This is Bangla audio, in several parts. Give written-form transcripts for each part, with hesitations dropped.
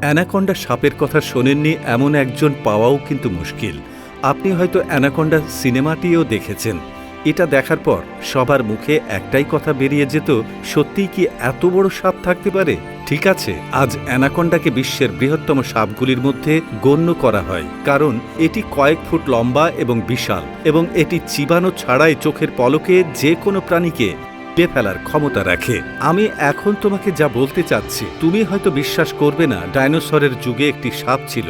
অ্যানাকোন্ডা সাপের কথা শোনেননি এমন একজন পাওয়াও কিন্তু মুশকিল। আপনি হয়তো অ্যানাকোন্ডা সিনেমাটিও দেখেছেন। এটা দেখার পর সবার মুখে একটাই কথা বেরিয়ে যেত, সত্যিই কি এত বড় সাপ থাকতে পারে? ঠিক আছে, আজ অ্যানাকোন্ডাকে বিশ্বের বৃহত্তম সাপগুলির মধ্যে গণ্য করা হয়, কারণ এটি কয়েক ফুট লম্বা এবং বিশাল, এবং এটি চিবানো ছাড়াই চোখের পলকে যে কোনো প্রাণীকে ফেলার ক্ষমতা রাখে। আমি এখন তোমাকে যা বলতে চাচ্ছি তুমি হয়তো বিশ্বাস করবে না। ডাইনোসরের যুগে একটি সাপ ছিল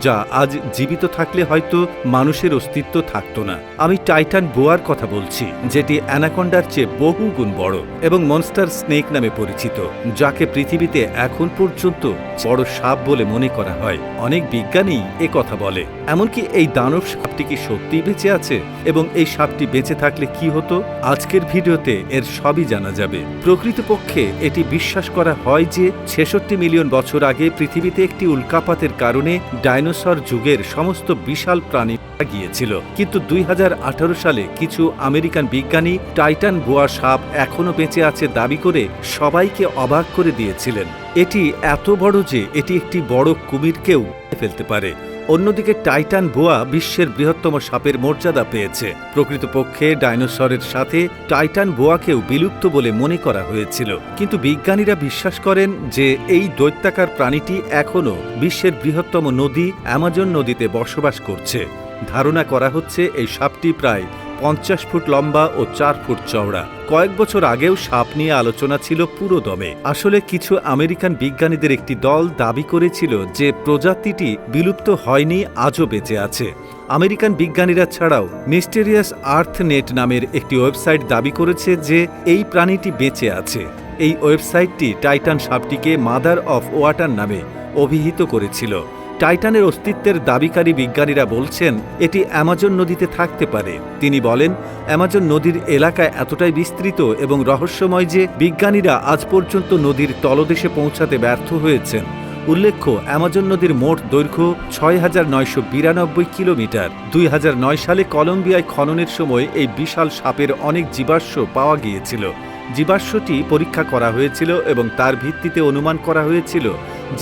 যা আজ জীবিত থাকলে হয়তো মানুষের অস্তিত্ব থাকতো না। আমি টাইটান বোয়ার কথা বলছি, যেটি অ্যানাকোন্ডার চেয়ে বহু গুণ বড় এবং মনস্টার স্নেক নামে পরিচিত, যাকে পৃথিবীতে এখন পর্যন্ত বড় সাপ বলে মনে করা হয়। অনেক বিজ্ঞানী এ কথা বলে। এমনকি এই দানব সাপটি কি সত্যিই বেঁচে আছে এবং এই সাপটি বেঁচে থাকলে কি হতো, আজকের ভিডিওতে এর সবই জানা যাবে। প্রকৃতপক্ষে এটি বিশ্বাস করা হয় যে 66 মিলিয়ন বছর আগে পৃথিবীতে একটি উল্কাপাতের কারণে ডাইনোসর যুগের সমস্ত বিশাল প্রাণী গিয়েছিল, কিন্তু 2018 সালে কিছু আমেরিকান বিজ্ঞানী টাইটান বোয়া সাপ এখনো বেঁচে আছে দাবি করে সবাইকে অবাক করে দিয়েছিলেন। এটি এত বড় যে এটি একটি বড় কুমিরকেও ফেলতে পারে। অন্যদিকে টাইটান বোয়া বিশ্বের বৃহত্তম সাপের মর্যাদা পেয়েছে। প্রকৃতপক্ষে ডাইনোসরের সাথে টাইটান বোয়াকেও বিলুপ্ত বলে মনে করা হয়েছিল, কিন্তু বিজ্ঞানীরা বিশ্বাস করেন যে এই দৈত্যাকার প্রাণীটি এখনও বিশ্বের বৃহত্তম নদী অ্যামাজন নদীতে বসবাস করছে। ধারণা করা হচ্ছে এই সাপটি প্রায় 50 ফুট লম্বা ও 4 ফুট চওড়া। কয়েক বছর আগেও সাপ নিয়ে আলোচনা ছিল পুরো দমে। আসলে কিছু আমেরিকান বিজ্ঞানীদের একটি দল দাবি করেছিল যে প্রজাতিটি বিলুপ্ত হয়নি, আজও বেঁচে আছে। আমেরিকান বিজ্ঞানীরা ছাড়াও মিস্টেরিয়াস আর্থ নেট নামের একটি ওয়েবসাইট দাবি করেছে যে এই প্রাণীটি বেঁচে আছে। এই ওয়েবসাইটটি টাইটান সাপটিকে মাদার অফ ওয়াটার নামে অভিহিত করেছিল। টাইটানের অস্তিত্বের দাবিকারী বিজ্ঞানীরা বলছেন এটি অ্যামাজন নদীতে থাকতে পারে। তিনি বলেন, অ্যামাজন নদীর এলাকায় এতটাই বিস্তৃত এবং রহস্যময় যে বিজ্ঞানীরা আজ পর্যন্ত নদীর তলদেশে পৌঁছাতে ব্যর্থ হয়েছেন। উল্লেখ্য, অ্যামাজন নদীর মোট দৈর্ঘ্য ৬,৯৯২ কিলোমিটার। ২০০৯ সালে কলম্বিয়ায় খননের সময় এই বিশাল সাপের অনেক জীবাশ্ম পাওয়া গিয়েছিল। জীবাশ্মটি পরীক্ষা করা হয়েছিল এবং তার ভিত্তিতে অনুমান করা হয়েছিল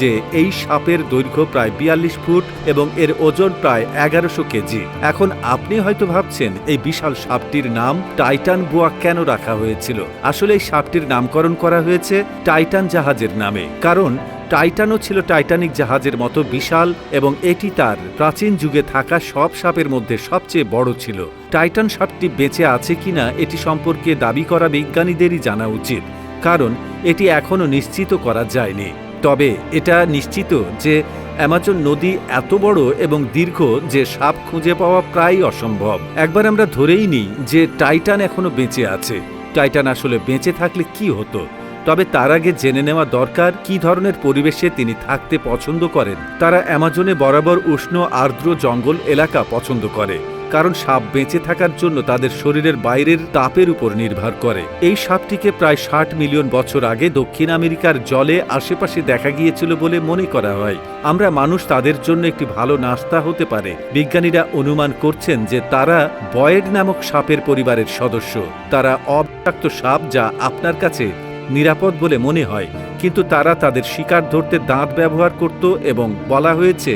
যে এই সাপের দৈর্ঘ্য প্রায় ৪২ ফুট এবং এর ওজন প্রায় ১১০০ কেজি। এখন আপনি হয়তো ভাবছেন এই বিশাল সাপটির নাম টাইটান বোয়া কেন রাখা হয়েছিল। আসলে এই সাপটির নামকরণ করা হয়েছে টাইটান জাহাজের নামে, কারণ টাইটানও ছিল টাইটানিক জাহাজের মতো বিশাল এবং এটি তার প্রাচীন যুগে থাকা সব সাপের মধ্যে সবচেয়ে বড় ছিল। টাইটান সাপটি বেঁচে আছে কিনা এটি সম্পর্কে দাবি করা বিজ্ঞানীদেরই জানা উচিত, কারণ এটি এখনও নিশ্চিত করা যায়নি। তবে এটা নিশ্চিত যে অ্যামাজন নদী এত বড় এবং দীর্ঘ যে সাপ খুঁজে পাওয়া প্রায় অসম্ভব। একবার আমরা ধরেই নিই যে টাইটান এখনো বেঁচে আছে। টাইটান আসলে বেঁচে থাকলে কি হতো? তবে তার আগে জেনে নেওয়া দরকার কি ধরনের পরিবেশে তিনি থাকতে পছন্দ করেন। তারা অ্যামাজনে বরাবর উষ্ণ আর্দ্র জঙ্গল এলাকা পছন্দ করে, কারণ সাপ বেঁচে থাকার জন্য তাদের শরীরের বাইরের তাপের উপর নির্ভর করে। এই সাপটিকে প্রায় ৬০ মিলিয়ন বছর আগে দক্ষিণ আমেরিকার জলে আশেপাশে দেখা গিয়েছিল বলে মনে করা হয়। আমরা মানুষ তাদের জন্য একটি ভালো নাস্তা হতে পারে। বিজ্ঞানীরা অনুমান করছেন যে তারা বয়েড নামক সাপের পরিবারের সদস্য। তারা অবিষাক্ত সাপ যা আপনার কাছে নিরাপদ বলে মনে হয়, কিন্তু তারা তাদের শিকার ধরতে দাঁত ব্যবহার করত এবং বলা হয়েছে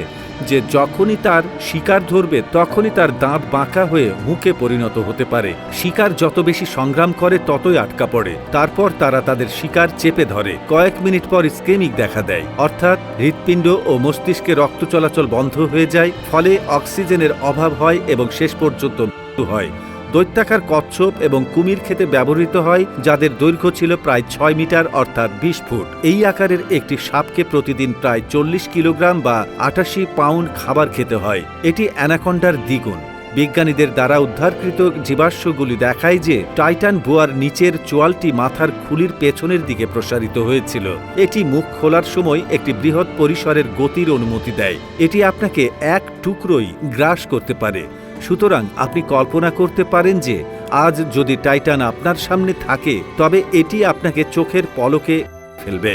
যে যখনই তার শিকার ধরবে তখনই তার দাঁত বাঁকা হয়ে হুঁকে পরিণত হতে পারে। শিকার যত বেশি সংগ্রাম করে ততই আটকা পড়ে। তারপর তারা তাদের শিকার চেপে ধরে। কয়েক মিনিট পর ইসকেমিক দেখা দেয়, অর্থাৎ হৃৎপিণ্ড ও মস্তিষ্কে রক্ত চলাচল বন্ধ হয়ে যায়, ফলে অক্সিজেনের অভাব হয় এবং শেষ পর্যন্ত মৃত্যু হয়। দৈত্যাকার কচ্ছপ এবং কুমির খেতে ব্যবহৃত হয়, যাদের দৈর্ঘ্য ছিল প্রায় ৬ মিটার অর্থাৎ ২০ ফুট। এই আকারের একটি সাপকে প্রতিদিন প্রায় ৪০ কিলোগ্রাম বা ৮৮ পাউন্ড খাবার খেতে হয়। এটি অ্যানাকোন্ডার দ্বিগুণ। বিজ্ঞানীদের দ্বারা উদ্ধারকৃত জীবাশ্মগুলি দেখায় যে টাইটান বোয়ার নিচের চোয়ালটি মাথার খুলির পেছনের দিকে প্রসারিত হয়েছিল। এটি মুখ খোলার সময় একটি বৃহৎ পরিসরের গতির অনুমতি দেয়। এটি আপনাকে এক টুকরোই গ্রাস করতে পারে। সুতরাং আপনি কল্পনা করতে পারেন যে আজ যদি টাইটান আপনার সামনে থাকে তবে এটি আপনাকে চোখের পলকে ফেলবে।